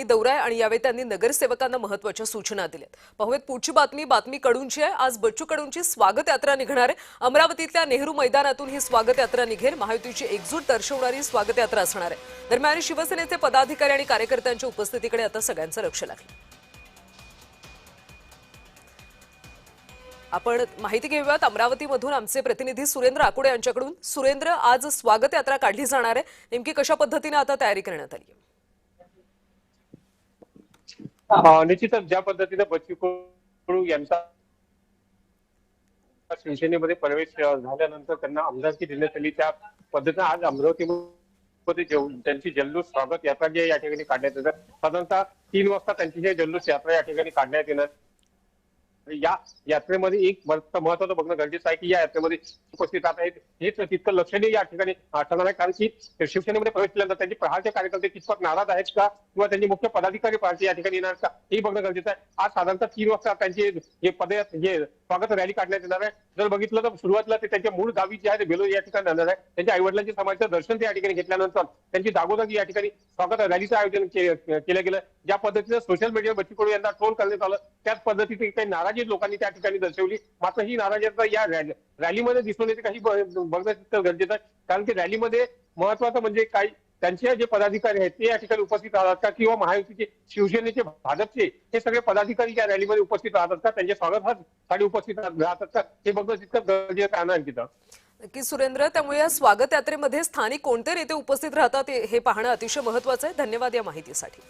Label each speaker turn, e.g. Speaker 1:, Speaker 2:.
Speaker 1: दौरा आहे आणि यावेळी त्यांनी नगरसेवकांना महत्त्वाच्या सूचना दिल्यात। पाहूयात पुढची बातमी कडूंची आहे। आज बच्चू कडूंची स्वागत यात्रा निघणार आहे। अमरावतीतल्या नेहरू मैदानातून ही स्वागत यात्रा निघेल। महायुतीची एकजूट दर्शवणारी स्वागत यात्रा असणार आहे। दरम्यान शिवसेनेचे पदाधिकारी आणि कार्यकर्त्यांच्या उपस्थितीकडे आता सगळ्यांचं लक्ष लागलं। आपण माहिती घेऊयात अमरावतीमधून आमचे प्रतिनिधी सुरेंद्र आकुडे यांच्याकडून। सुरेंद्र, आज स्वागत यात्रा काढली जाणार आहे, नेमकी कशा पद्धतीने आता तयारी करण्यात आली आहे?
Speaker 2: निश्चितच ज्या पद्धतीने बच्चू कडू यांचा शिवसेनेमध्ये प्रवेश झाल्यानंतर त्यांना आमदारकी देण्यात आली, त्या पद्धतीने आज अमरावतीमध्ये त्यांची जल्लोष स्वागत यात्रा जी या ठिकाणी काढण्यात येणार। साधारणतः 3 वाजता त्यांची जी जल्लोष यात्रा या ठिकाणी काढण्यात येणार। या यात्रेमध्ये एक महत्त्वाचं बघणं गरजेचं आहे की या यात्रेमध्ये उपस्थित राहत आहेत हेच तितकं लक्षणीय या ठिकाणी ठरणार आहे, कारण की शिवसेनेमध्ये प्रवेश केल्यानंतर त्यांचे प्रहारचे कार्यकर्ते कितपत नाराज आहेत का किंवा त्यांचे मुख्य पदाधिकारी पार्टी या ठिकाणी येणार का हे बघणं गरजेचं आहे। आज साधारणतः 3 वाजता त्यांचे जे स्वागत रॅली काढण्यात येणार आहे। जर बघितलं तर सुरुवातीला ते त्यांच्या मूळ गावी जे आहे ते बेलोर या ठिकाणी जाणार आहे। त्यांच्या आईवडिलांच्या समाजाचं दर्शन ते या ठिकाणी घेतल्यानंतर त्यांची जागोजागी या ठिकाणी स्वागत रॅलीचं आयोजन केलं गेलं। ज्या पद्धतीने सोशल मीडियावर बच्चू कडू यांना ट्रोल करण्यात आलं त्याच पद्धतीने काही नाराजी लोकांनी त्या ठिकाणी दर्शवली। मात्र ही नाराजी या रॅलीमध्ये दिसून येते काही बघणं गरजेचं आहे, कारण की रॅलीमध्ये महत्वाचं म्हणजे काही त्यांचे जे पदाधिकारी आहेत ते या ठिकाणी उपस्थित राहतात का किंवा महायुतीचे शिवसेनेचे भाजपचे हे सगळे पदाधिकारी या रॅलीमध्ये उपस्थित राहतात का, त्यांच्या स्वागतासाठी उपस्थित राहतात का हे बघणं तितकं गरजेचं आहे तिथं।
Speaker 1: नक्की सुरेंद्र, त्यामुळे या स्वागत यात्रेमध्ये स्थानिक कोणते नेते उपस्थित राहतात हे पाहणं अतिशय महत्त्वाचं आहे। धन्यवाद या माहितीसाठी।